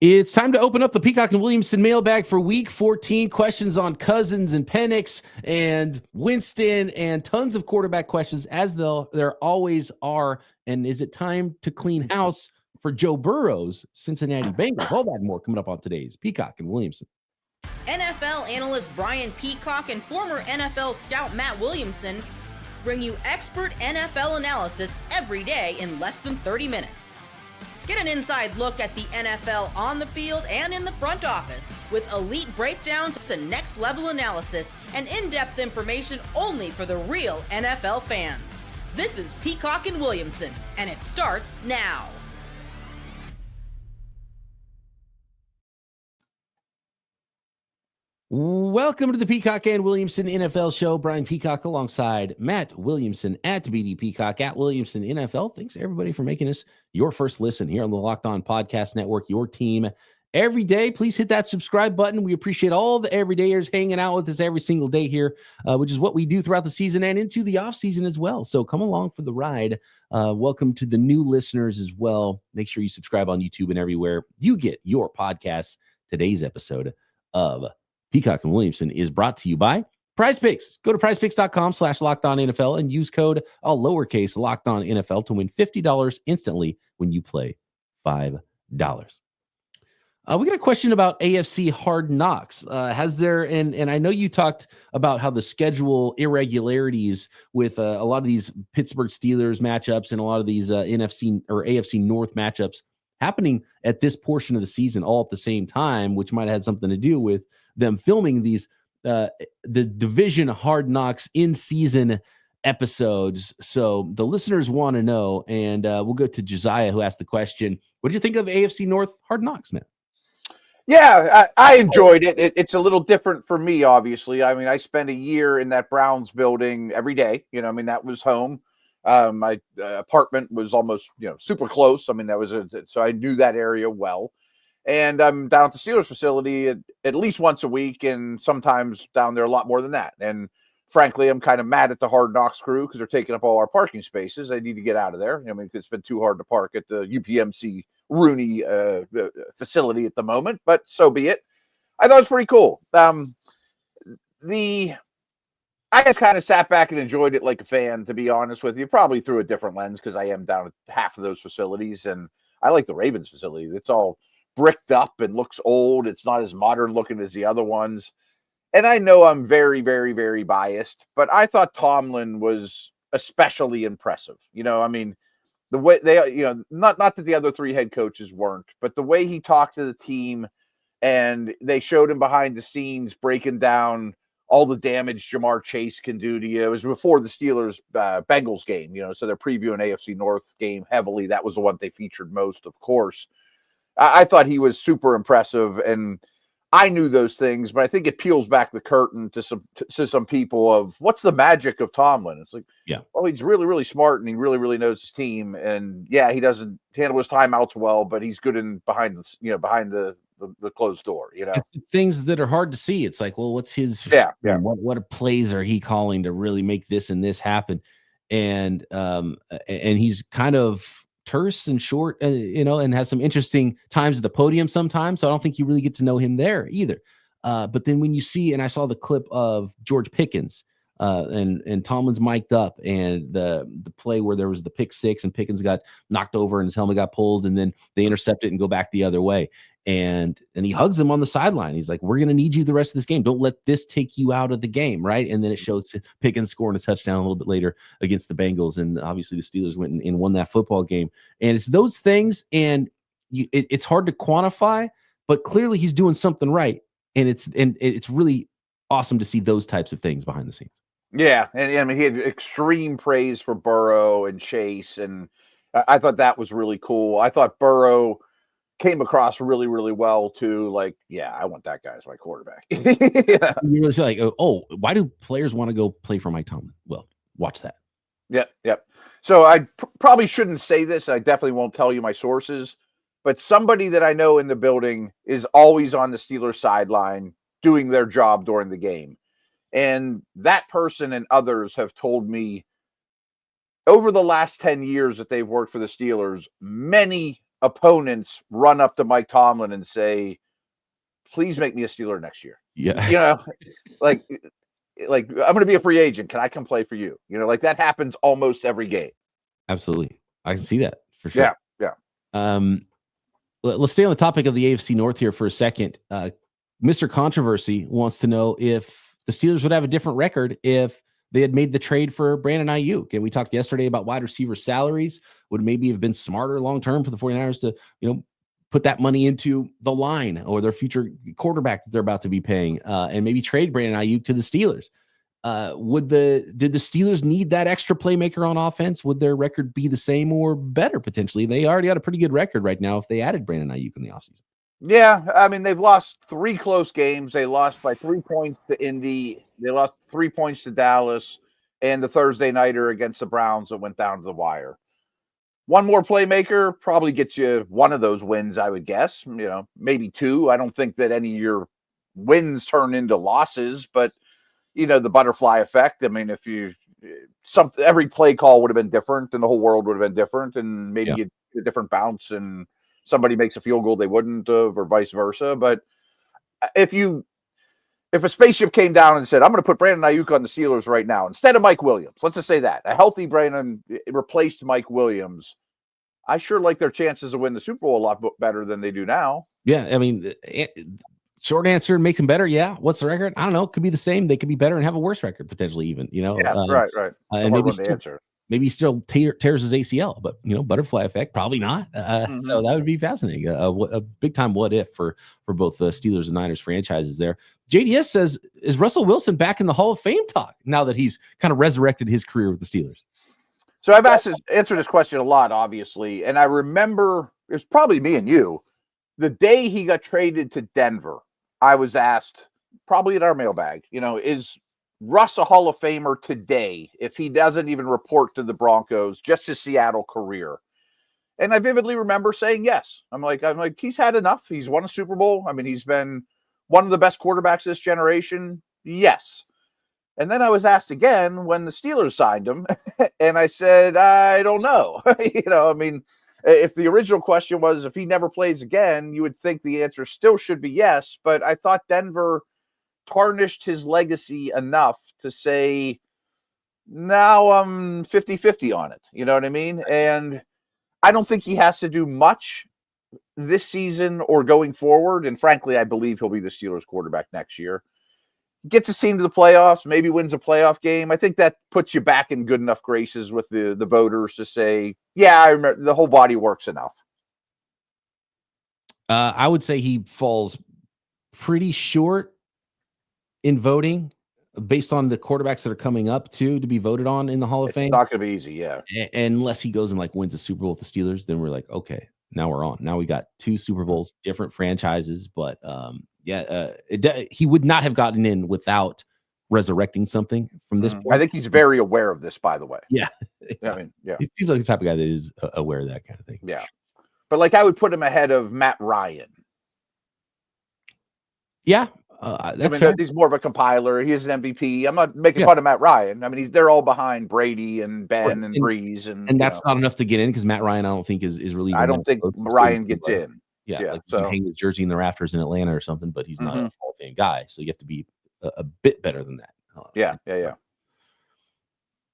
It's time to open up the Peacock and Williamson mailbag for week 14. Questions on Cousins and Penix and Winston and tons of quarterback questions, as there always are. And is it time to clean house for Joe Burrow's Cincinnati Bengals? All that and more coming up on today's Peacock and Williamson. NFL analyst Brian Peacock and former NFL scout Matt Williamson bring you expert NFL analysis every day in less than 30 minutes. Get an inside look at the NFL on the field and in the front office with elite breakdowns to next-level analysis and in-depth information only for the real NFL fans. This is Peacock and Williamson, and it starts now. Welcome to the Peacock and Williamson NFL Show. Brian Peacock alongside Matt Williamson at BD Peacock at Williamson NFL. Thanks everybody for making us your first listen here on the Locked On Podcast Network, your team every day. Please hit that subscribe button. We appreciate all the everydayers hanging out with us every single day here, which is what we do throughout the season and into the offseason as well. So come along for the ride. Welcome to the new listeners as well. Make sure you subscribe on YouTube and everywhere you get your podcasts. Today's episode of Peacock and Williamson is brought to you by Prize Picks. Go to prizepicks.com/LockedOnNFL and use code all lowercase LockedOnNFL to win $50 instantly when you play $5. We got a question about AFC Hard Knocks. Has there, and I know you talked about how the schedule irregularities with a lot of these Pittsburgh Steelers matchups and a lot of these NFC or AFC North matchups happening at this portion of the season all at the same time, which might have had something to do with them filming these the division Hard Knocks in season episodes. So the listeners want to know, and we'll go to Josiah, who asked the question. What did you think of AFC North Hard Knocks, man? Yeah, I enjoyed it. It's a little different for me, obviously. I mean, I spent a year in that Browns building every day. You know, I mean, that was home. My apartment was almost, super close. I mean, so I knew that area well. And I'm down at the Steelers facility at least once a week, and sometimes down there a lot more than that. And frankly, I'm kind of mad at the Hard Knocks crew because they're taking up all our parking spaces. They need to get out of there. I mean, it's been too hard to park at the UPMC Rooney facility at the moment, but so be it. I thought it was pretty cool. I just kind of sat back and enjoyed it like a fan, to be honest with you, probably through a different lens because I am down at half of those facilities, and I like the Ravens facility. It's all bricked up and looks old. It's not as modern looking as the other ones. And I know I'm very, very, very biased, but I thought Tomlin was especially impressive. I mean, the way they, not that the other three head coaches weren't, but the way he talked to the team, and they showed him behind the scenes breaking down all the damage Jamar Chase can do to you. It was before the Steelers Bengals game, so they're previewing AFC North game heavily. That was the one they featured most, of course. I thought he was super impressive, and I knew those things, but I think it peels back the curtain to some people of what's the magic of Tomlin. It's like, well, he's really, really smart, and he really, really knows his team. And yeah, he doesn't handle his timeouts well, but he's good behind the closed door. It's the things that are hard to see. It's like, well, what's his what plays are he calling to really make this and this happen? And he's kind of terse and short, and has some interesting times at the podium sometimes. So I don't think you really get to know him there either. But then when you see, and I saw the clip of George Pickens, and Tomlin's mic'd up, and the play where there was the pick six and Pickens got knocked over and his helmet got pulled, and then they intercept it and go back the other way. And he hugs him on the sideline. He's like, we're going to need you the rest of this game. Don't let this take you out of the game, right? And then it shows Pickens scoring a touchdown a little bit later against the Bengals. And obviously the Steelers went and won that football game. And it's those things, and it's hard to quantify, but clearly he's doing something right. And it's really awesome to see those types of things behind the scenes. Yeah, and I mean, he had extreme praise for Burrow and Chase, and I thought that was really cool. I thought Burrow came across really, really well too. Like, yeah, I want that guy as my quarterback. Yeah. You really say like, why do players want to go play for Mike Tomlin? Well, watch that. Yep. So I probably shouldn't say this. I definitely won't tell you my sources, but somebody that I know in the building is always on the Steelers sideline doing their job during the game. And that person and others have told me over the last 10 years that they've worked for the Steelers, many opponents run up to Mike Tomlin and say, please make me a Steeler next year. Yeah. Like I'm going to be a free agent. Can I come play for you? Like that happens almost every game. Absolutely. I can see that for sure. Yeah. Let's stay on the topic of the AFC North here for a second. Mr. Controversy wants to know if the Steelers would have a different record if they had made the trade for Brandon Ayuk. And we talked yesterday about wide receiver salaries. Would maybe have been smarter long-term for the 49ers to, put that money into the line or their future quarterback that they're about to be paying, and maybe trade Brandon Ayuk to the Steelers. Did the Steelers need that extra playmaker on offense? Would their record be the same or better potentially? They already had a pretty good record right now if they added Brandon Ayuk in the offseason. Yeah, I mean, they've lost 3 close games. They lost by 3 points to Indy. They lost 3 points to Dallas, and the Thursday nighter against the Browns that went down to the wire. One more playmaker probably gets you one of those wins, I would guess. Maybe 2. I don't think that any of your wins turn into losses, but the butterfly effect. I mean, every play call would have been different, and the whole world would have been different, and maybe a different bounce, and somebody makes a field goal they wouldn't have, or vice versa. But if a spaceship came down and said, I'm going to put Brandon Ayuk on the Steelers right now instead of Mike Williams, let's just say that a healthy Brandon replaced Mike Williams, I sure like their chances of winning the Super Bowl a lot better than they do now. Yeah, I mean, short answer, makes them better. Yeah. What's the record? I don't know. Could be the same. They could be better and have a worse record potentially, even. Right. And maybe still tears his ACL, but butterfly effect, probably not. So that would be fascinating. A big time what if for both the Steelers and Niners franchises there. JDS says, is Russell Wilson back in the Hall of Fame talk now that he's kind of resurrected his career with the Steelers? So I've answered this question a lot, obviously, and I remember it was probably me and you. The day he got traded to Denver, I was asked, probably at our mailbag, is Russ a Hall of Famer today if he doesn't even report to the Broncos, just his Seattle career? And I vividly remember saying yes. I'm like, he's had enough. He's won a Super Bowl. I mean, he's been one of the best quarterbacks this generation. Yes. And then I was asked again when the Steelers signed him, and I said, I don't know. I mean, if the original question was if he never plays again, you would think the answer still should be yes. But I thought Denver tarnished his legacy enough to say, now I'm 50-50 on it. You know what I mean? And I don't think he has to do much this season or going forward. And frankly, I believe he'll be the Steelers quarterback next year. Gets his team to the playoffs, maybe wins a playoff game. I think that puts you back in good enough graces with the voters to say, yeah, I remember the whole body works enough. I would say he falls pretty short in voting based on the quarterbacks that are coming up to be voted on in the Hall of Fame. It's not going to be easy, yeah. Unless he goes and wins a Super Bowl with the Steelers, then we're like, okay, now we're on. Now we got 2 Super Bowls, different franchises, but he would not have gotten in without resurrecting something from this point. I think he's very aware of this, by the way. Yeah. I mean, yeah. He seems like the type of guy that is aware of that kind of thing. Yeah. But I would put him ahead of Matt Ryan. Yeah. That's fair. He's more of a compiler. He is an MVP. I'm not making fun of Matt Ryan. I mean, they're all behind Brady and Ben and Breeze. And that's not enough to get in because Matt Ryan, I don't think, is really. I don't think Ryan gets in. Yeah. So hang his jersey in the rafters in Atlanta or something, but he's not a Hall of Fame guy. So you have to be a bit better than that. Yeah.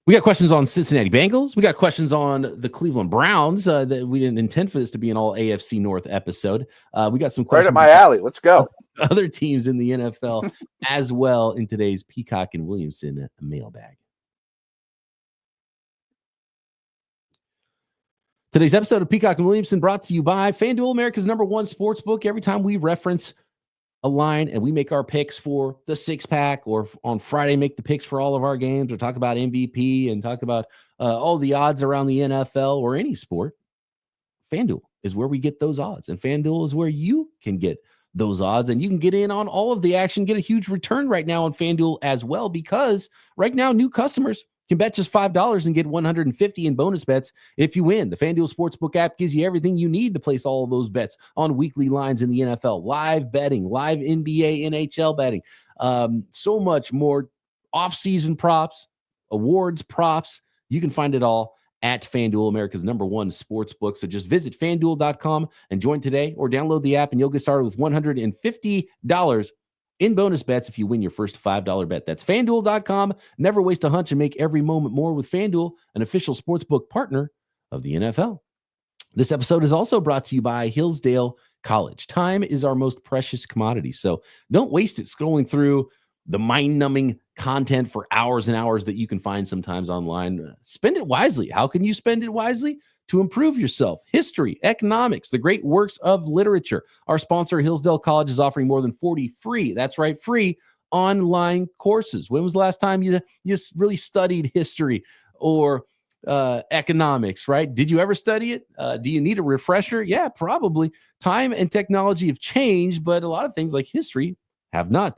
We got questions on Cincinnati Bengals. We got questions on the Cleveland Browns. That we didn't intend for this to be an all AFC North episode. We got some questions right up my alley. Let's go. Other teams in the NFL as well in today's Peacock and Williamson mailbag. Today's episode of Peacock and Williamson brought to you by FanDuel, America's #1 sports book. Every time we reference a line and we make our picks for the 6-pack, or on Friday make the picks for all of our games, or talk about MVP and talk about all the odds around the NFL or any sport, FanDuel is where we get those odds, and FanDuel is where you can get those odds, and you can get in on all of the action, get a huge return right now on FanDuel as well, because right now new customers can bet just $5 and get $150 in bonus bets if you win. The FanDuel Sportsbook app gives you everything you need to place all of those bets on weekly lines in the NFL, live betting, live NBA, NHL betting, so much more, off-season props, awards props. You can find it all at FanDuel, America's #1 sports book. So just visit FanDuel.com and join today, or download the app and you'll get started with $150 in bonus bets if you win your first $5 bet. That's FanDuel.com. Never waste a hunch and make every moment more with FanDuel, an official sportsbook partner of the NFL. This episode is also brought to you by Hillsdale College. Time is our most precious commodity, so don't waste it scrolling through the mind-numbing content for hours and hours that you can find sometimes online. Spend it wisely. How can you spend it wisely? To improve yourself. History, economics, the great works of literature. Our sponsor, Hillsdale College, is offering more than 40 free, that's right, free online courses. When was the last time you really studied history or economics, right? Did you ever study it? Do you need a refresher? Yeah, probably. Time and technology have changed, but a lot of things like history have not.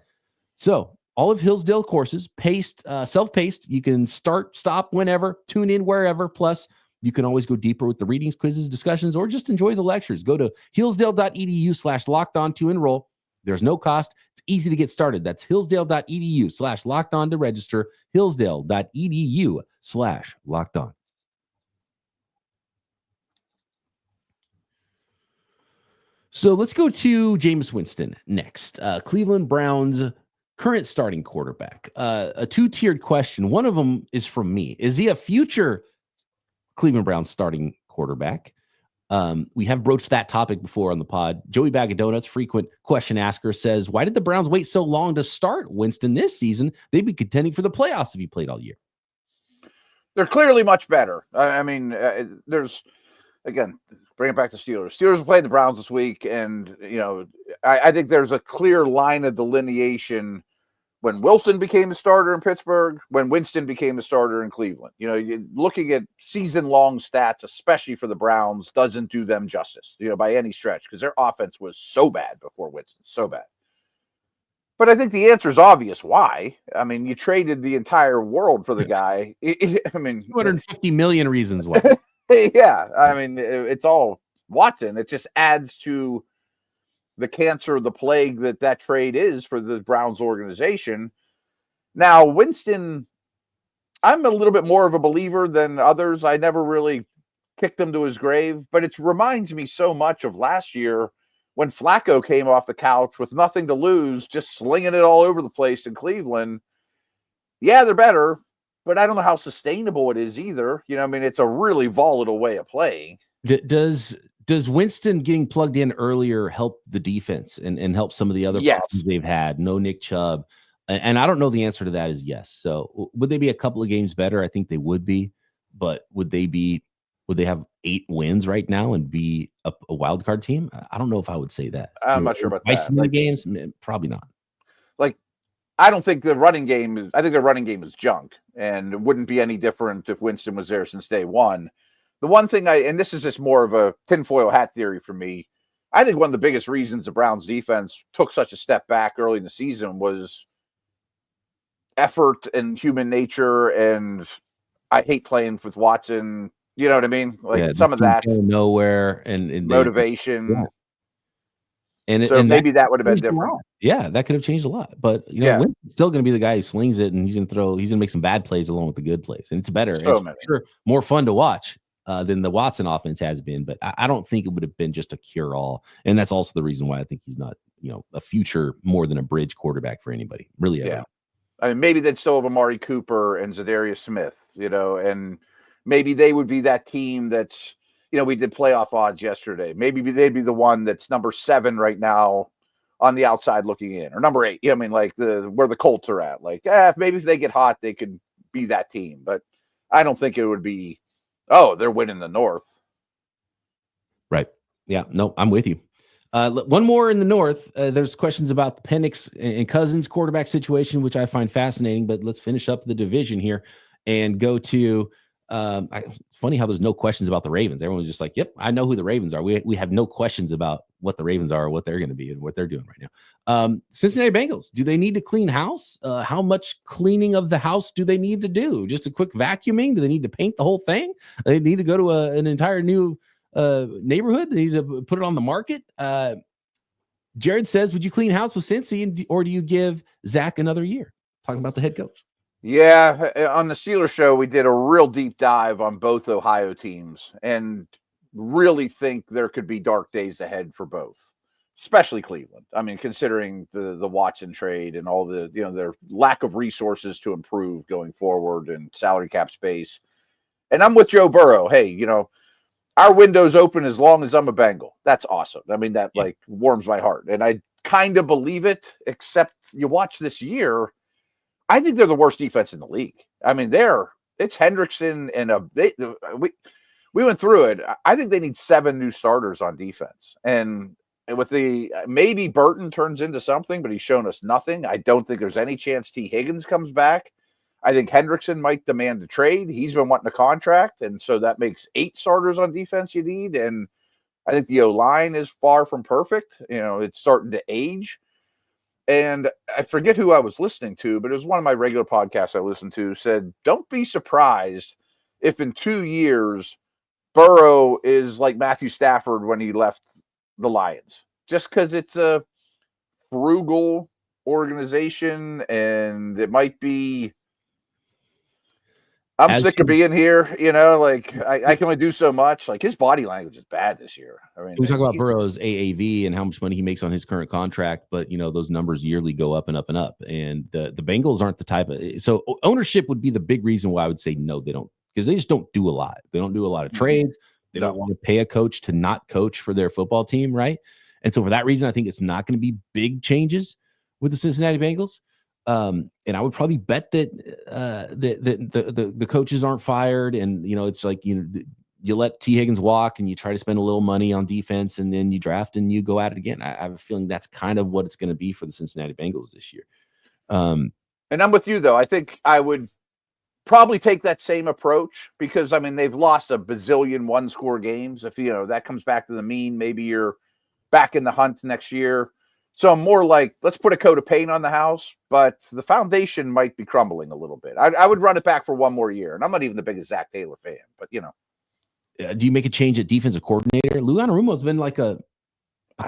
So all of Hillsdale courses, self-paced. You can start, stop whenever, tune in wherever. Plus, you can always go deeper with the readings, quizzes, discussions, or just enjoy the lectures. Go to hillsdale.edu/lockedon to enroll. There's no cost. It's easy to get started. That's hillsdale.edu/lockedon to register. Hillsdale.edu/lockedon. So let's go to Jameis Winston next. Cleveland Browns current starting quarterback. A two-tiered question. One of them is from me. Is he a future Cleveland Browns starting quarterback? We have broached that topic before on the pod. Joey Bag of Donuts, frequent question asker, says, why did the Browns wait so long to start Winston this season? They'd be contending for the playoffs if he played all year. They're clearly much better. I mean, there's, again, bring it back to Steelers. Steelers are playing the Browns this week, and, you know, I think there's a clear line of delineation when Wilson became a starter in Pittsburgh, when Winston became a starter in Cleveland. You know, looking at season-long stats, especially for the Browns, doesn't do them justice, you know, by any stretch, because their offense was so bad before Winston, so bad. But I think the answer is obvious. Why? I mean, you traded the entire world for the guy. I mean, 250 million reasons why. Yeah, I mean, it's all Watson. It just adds to the cancer, the plague that trade is for the Browns organization. Now, Winston, I'm a little bit more of a believer than others. I never really kicked him to his grave, but it reminds me so much of last year when Flacco came off the couch with nothing to lose, just slinging it all over the place in Cleveland. Yeah, they're better, but I don't know how sustainable it is either. You know, I mean, it's a really volatile way of playing. Does Winston getting plugged in earlier help the defense and help some of the other problems they've had? No Nick Chubb. And I don't know the answer to that is yes. So would they be a couple of games better? I think they would be. But would they have 8 wins right now and be a wild card team? I don't know if I would say that. I'm not sure about that. Like, games, probably not. Like, I don't think the running game I think their running game is junk, and it wouldn't be any different if Winston was there since day one. The one thing and this is just more of a tinfoil hat theory for me, I think one of the biggest reasons the Browns defense took such a step back early in the season was effort and human nature, and I hate playing with Watson. You know what I mean? Like some of that nowhere and motivation. Yeah. And so maybe that would have been different. Yeah, that could have changed a lot. But you know, Winston's still going to be the guy who slings it, and he's going to make some bad plays along with the good plays, and it's better. It's sure more fun to watch than the Watson offense has been. But I don't think it would have been just a cure-all, and that's also the reason why I think he's not, you know, a future more than a bridge quarterback for anybody. Really, yeah. I mean, maybe they'd still have Amari Cooper and Zadarius Smith, you know, and maybe they would be that team that's, you know, we did playoff odds yesterday. Maybe they'd be the one that's number 7 right now on the outside looking in, or number 8. You know, I mean, like where the Colts are at. Like, maybe if they get hot, they could be that team. But I don't think it would be, they're winning the North. Right. Yeah. No, I'm with you. One more in the North. There's questions about the Penix and Cousins quarterback situation, which I find fascinating. But let's finish up the division here and go to. Funny how there's no questions about the Ravens. Everyone's just like, "Yep, I know who the Ravens are." We have no questions about what the Ravens are, or what they're going to be, and what they're doing right now. Cincinnati Bengals. Do they need to clean house? How much cleaning of the house do they need to do? Just a quick vacuuming? Do they need to paint the whole thing? They need to go to an entire new neighborhood. They need to put it on the market. Jared says, would you clean house with Cincy, or do you give Zach another year? Talking about the head coach. Yeah, on the Steelers show, we did a real deep dive on both Ohio teams and really think there could be dark days ahead for both, especially Cleveland. I mean, considering the Watson trade and all the, their lack of resources to improve going forward and salary cap space. And I'm with Joe Burrow. Hey, our window's open as long as I'm a Bengal. That's awesome. I mean, that warms my heart. And I kind of believe it, except you watch this year, I think they're the worst defense in the league. I mean, it's Hendrickson and we went through it. I think they need 7 new starters on defense. And with maybe Burton turns into something, but he's shown us nothing. I don't think there's any chance T. Higgins comes back. I think Hendrickson might demand a trade. He's been wanting a contract, and so that makes 8 starters on defense you need. And I think the O-line is far from perfect. It's starting to age. And I forget who I was listening to, but it was one of my regular podcasts I listened to, said, don't be surprised if in 2 years Burrow is like Matthew Stafford when he left the Lions, just because it's a frugal organization and it might be, I'm sick of being here, I can only do so much. Like, his body language is bad this year. I mean, we talk about Burrow's AAV and how much money he makes on his current contract, but those numbers yearly go up and up and up. And the Bengals aren't the type of, so ownership would be the big reason why I would say no, they don't, because they just don't do a lot. They don't do a lot of trades. They don't want to pay a coach to not coach for their football team, right? And so for that reason, I think it's not going to be big changes with the Cincinnati Bengals. And I would probably bet that the coaches aren't fired, and it's like you let T. Higgins walk, and you try to spend a little money on defense, and then you draft and you go at it again. I have a feeling that's kind of what it's going to be for the Cincinnati Bengals this year. And I'm with you though. I think I would probably take that same approach because they've lost a bazillion 1-score games. If that comes back to the mean, maybe you're back in the hunt next year. So I'm more like, let's put a coat of paint on the house, but the foundation might be crumbling a little bit. I would run it back for 1 more year, and I'm not even the biggest Zach Taylor fan, but do you make a change at defensive coordinator? Lou Anarumo's been like a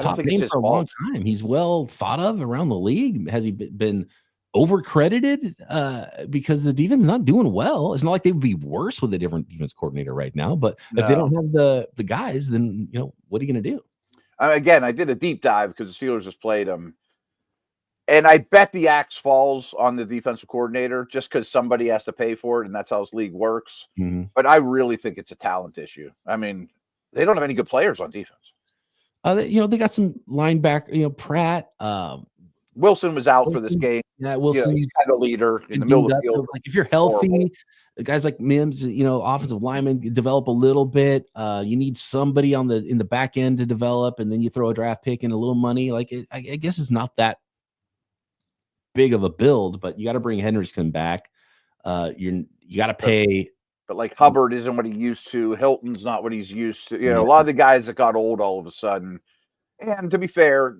top name for a long time. He's well thought of around the league. Has he been overcredited because the defense is not doing well? It's not like they would be worse with a different defense coordinator right now, but if they don't have the guys, then what are you going to do? Again, I did a deep dive because the Steelers just played them. And I bet the axe falls on the defensive coordinator just because somebody has to pay for it, and that's how this league works. Mm-hmm. But I really think it's a talent issue. I mean, they don't have any good players on defense. They got some linebacker, Pratt. Wilson was out for this game. Yeah, Wilson. He's kind of a leader in the middle of the field. Like, if you're healthy, guys like Mims, offensive linemen develop a little bit. You need somebody in the back end to develop, and then you throw a draft pick and a little money. Like, I guess it's not that big of a build, but you got to bring Hendrickson back. You got to pay. But like Hubbard isn't what he used to. Hilton's not what he's used to. A lot of the guys that got old all of a sudden. And to be fair,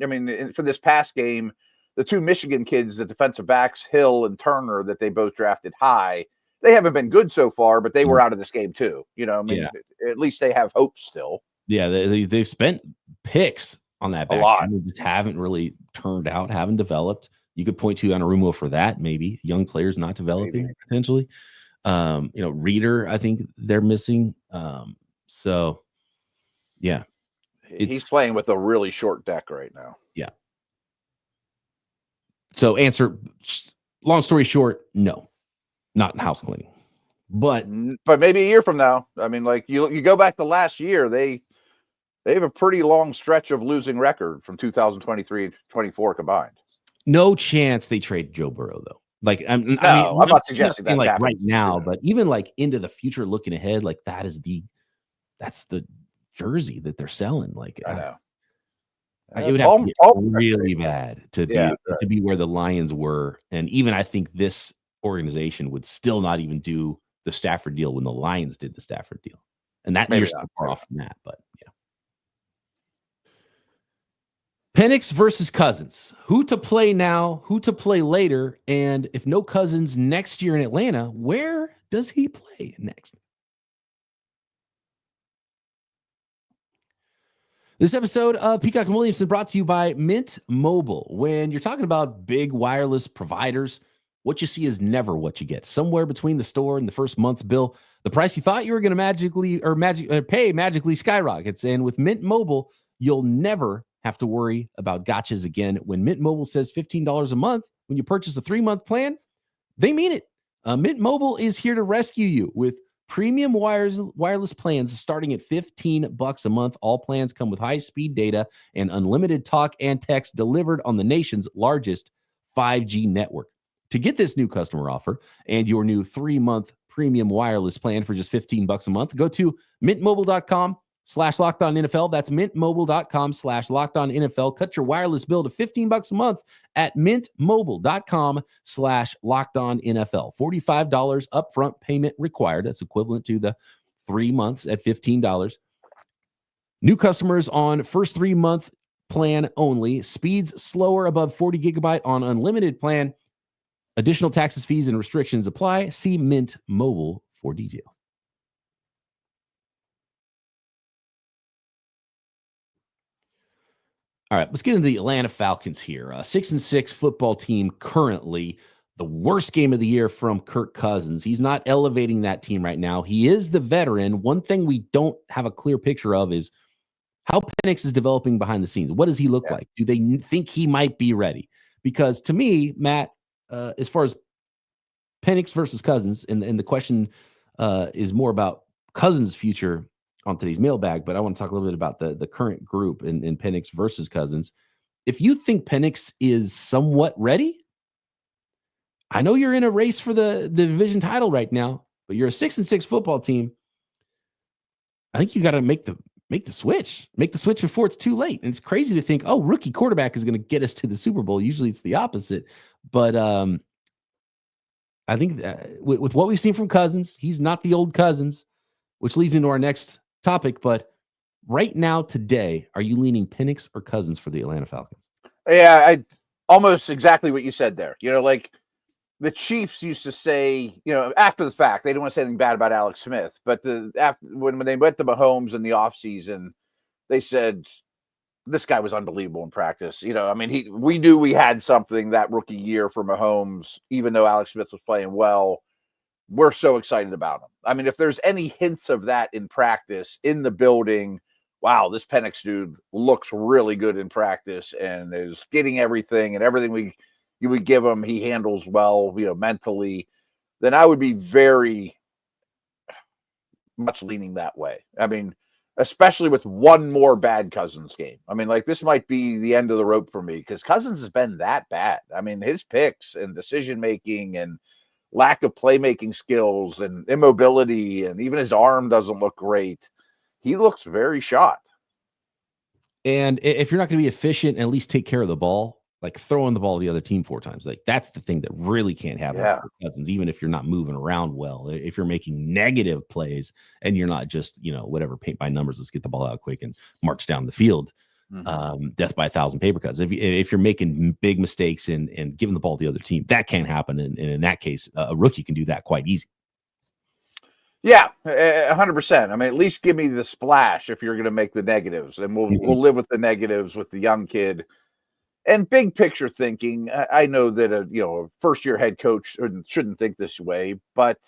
for this past game, the 2 Michigan kids, the defensive backs, Hill and Turner, that they both drafted high, they haven't been good so far, but they were out of this game too. At least they have hope still. Yeah, they've spent picks on that back. A lot. They just haven't really turned out, haven't developed. You could point to Anarumo for that, maybe. Young players not developing, potentially. Reader, I think they're missing. So, yeah. He's playing with a really short deck right now. Yeah. So long story short, no, not house cleaning, but maybe a year from now. You go back to last year, they have a pretty long stretch of losing record from 2023 and 24 combined. No chance they trade Joe Burrow though. I'm not suggesting that right now, but even into the future, looking ahead, that's the jersey that they're selling. I know. It would have to get really bad to be where the Lions were. And even I think this organization would still not even do the Stafford deal when the Lions did the Stafford deal. And that year's so far off from that, but yeah. Penix versus Cousins. Who to play now, who to play later, and if no Cousins next year in Atlanta, where does he play next? This episode of Peacock Williamson brought to you by Mint Mobile. When you're talking about big wireless providers, What you see is never what you get. Somewhere between the store and the first month's bill, the price you thought you were going to pay magically skyrockets. And with Mint Mobile, you'll never have to worry about gotchas again. When Mint Mobile says $15 a month when you purchase a 3-month plan, they mean it. Mint Mobile is here to rescue you with premium wireless plans starting at $15 a month. All plans come with high-speed data and unlimited talk and text delivered on the nation's largest 5G network. To get this new customer offer and your new 3-month premium wireless plan for just $15 a month, go to mintmobile.com/LockedOnNFL. That's mintmobile.com/LockedOnNFL. Cut your wireless bill to $15 a month at mintmobile.com/LockedOnNFL. $45 upfront payment required. That's equivalent to the 3 months at $15. New customers on first 3-month plan only. Speeds slower above 40 gigabyte on unlimited plan. Additional taxes, fees, and restrictions apply. See Mint Mobile for details. All right, let's get into the Atlanta Falcons here. 6-6 football team currently. The worst game of the year from Kirk Cousins. He's not elevating that team right now. He is the veteran. One thing we don't have a clear picture of is how Penix is developing behind the scenes. What does he look like? Do they think he might be ready? Because to me, Matt, as far as Penix versus Cousins, and the question is more about Cousins' future on today's mailbag, but I want to talk a little bit about the current group in Penix versus Cousins. If you think Penix is somewhat ready, I know you're in a race for the division title right now, but you're a 6-6 football team. I think you got to make the switch. Make the switch before it's too late. And it's crazy to think, oh, rookie quarterback is going to get us to the Super Bowl. Usually it's the opposite. But I think with what we've seen from Cousins, he's not the old Cousins, which leads into our next topic. But right now, today, are you leaning Penix or Cousins for the Atlanta Falcons? Yeah, I almost exactly what you said there. Like the Chiefs used to say, after the fact, they didn't want to say anything bad about Alex Smith, but when they went to Mahomes in the offseason, they said this guy was unbelievable in practice. We knew we had something that rookie year for Mahomes, even though Alex Smith was playing well. We're so excited about him. I mean, if there's any hints of that in practice, in the building, wow, this Penix dude looks really good in practice and is getting everything, and everything you would give him, he handles well, mentally, then I would be very much leaning that way. I mean, especially with one more bad Cousins game. I mean, this might be the end of the rope for me because Cousins has been that bad. I mean, his picks and decision-making and lack of playmaking skills and immobility, and even his arm doesn't look great. He looks very shot. And if you're not going to be efficient and at least take care of the ball, like throwing the ball to the other team 4 times, that's the thing that really can't happen for Cousins, even if you're not moving around well. If you're making negative plays and you're not just, whatever, paint by numbers, let's get the ball out quick and march down the field. Death by 1,000 paper cuts. If you're making big mistakes and giving the ball to the other team, that can't happen. And in that case, a rookie can do that quite easy. Yeah, 100%. I mean, at least give me the splash if you're going to make the negatives, and we'll live with the negatives with the young kid. And big picture thinking, I know that a first-year head coach shouldn't think this way, but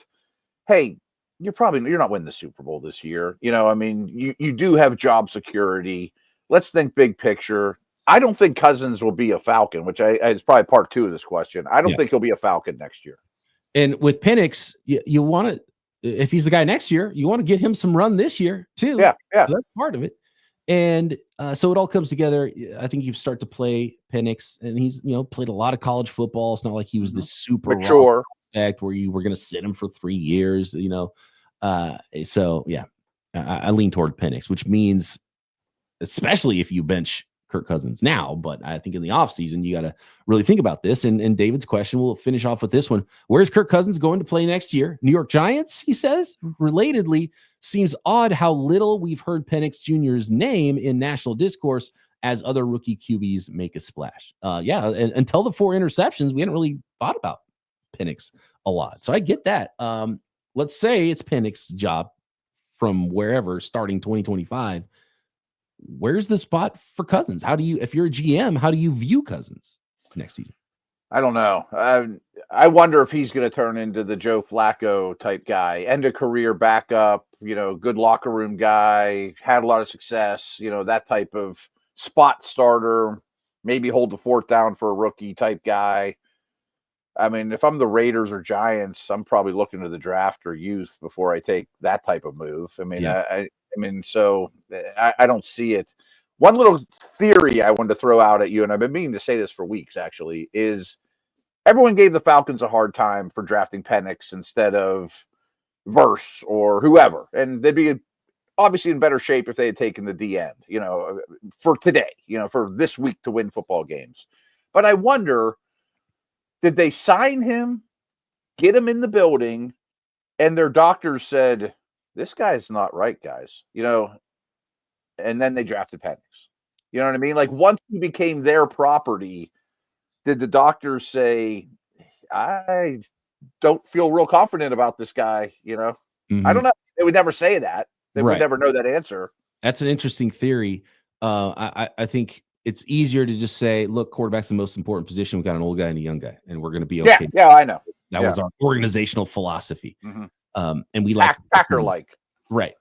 hey, you're not winning the Super Bowl this year. I mean, you do have job security. Let's think big picture. I don't think Cousins will be a Falcon, which is probably part 2 of this question. I don't think he'll be a Falcon next year. And with Penix, you want to, if he's the guy next year, you want to get him some run this year too. Yeah. So that's part of it. And so it all comes together. I think you start to play Penix, and he's played a lot of college football. It's not like he was this super mature prospect where you were going to sit him for 3 years. So yeah, I lean toward Penix, which means, especially if you bench Kirk Cousins now, but I think in the offseason, you got to really think about this. And David's question, we'll finish off with this one. Where's Kirk Cousins going to play next year? New York Giants, he says. Relatedly, seems odd how little we've heard Penix Jr.'s name in national discourse as other rookie QBs make a splash. And until the 4 interceptions, we hadn't really thought about Penix a lot. So I get that. Let's say it's Penix's job from wherever starting 2025. Where's the spot for Cousins? If you're a GM, how do you view Cousins next season? I don't know. I wonder if he's going to turn into the Joe Flacco type guy, end of career backup, good locker room guy, had a lot of success, that type of spot starter, maybe hold the fort down for a rookie type guy. I mean, if I'm the Raiders or Giants, I'm probably looking to the draft or youth before I take that type of move. I mean, yeah. So I don't see it. One little theory I wanted to throw out at you, and I've been meaning to say this for weeks, actually, is everyone gave the Falcons a hard time for drafting Penix instead of Verse or whoever. And they'd be obviously in better shape if they had taken the D end, for today, for this week to win football games. But I wonder, did they sign him, get him in the building, and their doctors said, this guy's not right, guys, and then they drafted Penix. You know what I mean? Like, once he became their property, did the doctors say, I don't feel real confident about this guy, Mm-hmm. I don't know. They would never say that. They would never know that answer. That's an interesting theory. I think it's easier to just say, look, quarterback's the most important position. We've got an old guy and a young guy, and we're going to be okay. Yeah, I know. That was our organizational philosophy. Mm-hmm. And we like Packer-like. Right.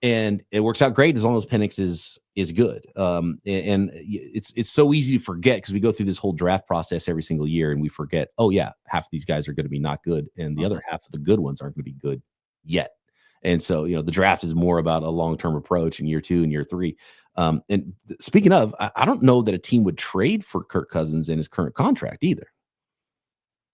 And it works out great as long as Penix is good. And it's so easy to forget because we go through this whole draft process every single year and we forget, oh yeah, half of these guys are going to be not good. And the other half of the good ones aren't going to be good yet. And so, the draft is more about a long-term approach in year 2 and year 3. And speaking of, I don't know that a team would trade for Kirk Cousins in his current contract either.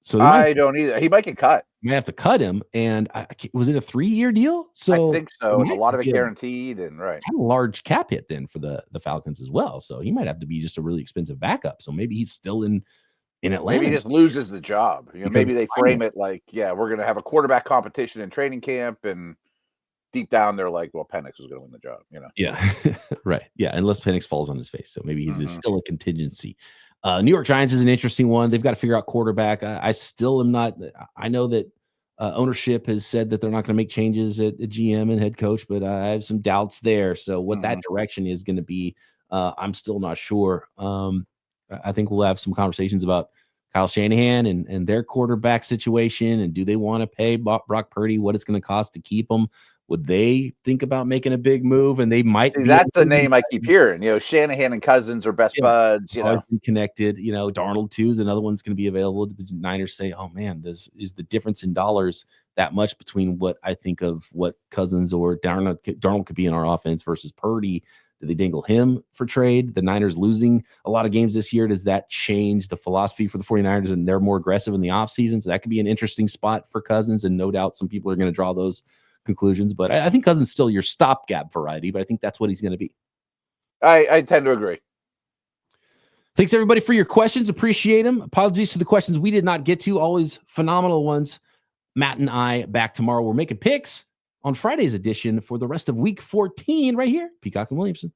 So I don't either. He might get cut. You might have to cut him. And was it a 3-year deal? So I think so. And a lot of it guaranteed and right. Kind of large cap hit then for the Falcons as well. So he might have to be just a really expensive backup. So maybe he's still in Atlanta. Maybe he just loses the job. Maybe they frame it like, yeah, we're going to have a quarterback competition in training camp, and deep down they're like, well, Penix is going to win the job. Yeah, right. Yeah, unless Penix falls on his face. So maybe he's still a contingency. New York Giants is an interesting one. They've got to figure out quarterback. I still am not. I know that ownership has said that they're not going to make changes at GM and head coach, but I have some doubts there. So what that direction is going to be, I'm still not sure. I think we'll have some conversations about Kyle Shanahan and their quarterback situation, and do they want to pay Brock Purdy what it's going to cost to keep him? Would they think about making a big move? And they might. See, that's the name I keep hearing. Shanahan and Cousins are best buds. Connected. Darnold too is another one's going to be available. The Niners say, "Oh man, is the difference in dollars that much between what I think of what Cousins or Darnold could be in our offense versus Purdy? Do they dangle him for trade? The Niners losing a lot of games this year. Does that change the philosophy for the 49ers and they're more aggressive in the offseason? So that could be an interesting spot for Cousins. And no doubt some people are going to draw those conclusions. But I think Cousins still your stopgap variety, but I think that's what he's going to be. I tend to agree. Thanks, everybody, for your questions. Appreciate them. Apologies to the questions we did not get to. Always phenomenal ones. Matt and I back tomorrow. We're making picks on Friday's edition for the rest of week 14 right here. Peacock and Williamson.